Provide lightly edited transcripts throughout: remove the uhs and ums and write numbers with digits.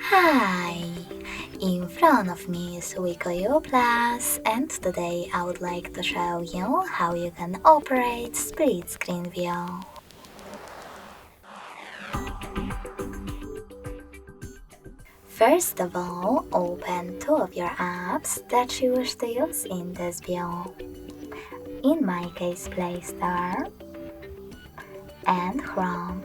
Hi! In front of me is WIKO U Pulse, and today I would like to show you how you can operate split screen view. First of all, open two of your apps that you wish to use in this view. In my case, Play Store and Chrome.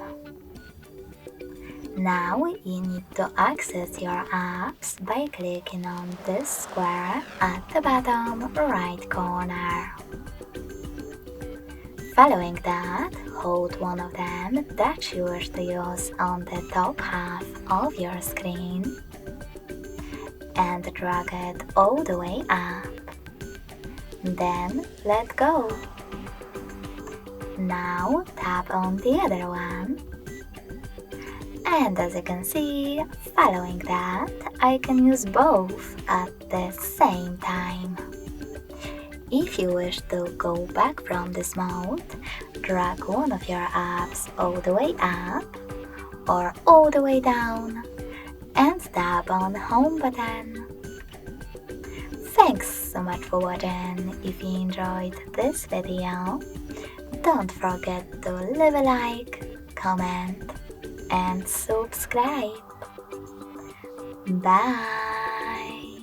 Now you need to access your apps by clicking on this square at the bottom right corner. Following that, hold one of them that you wish to use on the top half of your screen and drag it all the way up. Then let go. Now tap on the other one. And as you can see, following that, I can use both at the same time. If you wish to go back from this mode, drag one of your apps all the way up or all the way down and tap on the home button. Thanks so much for watching. If you enjoyed this video, don't forget to leave a like, comment and subscribe. Bye!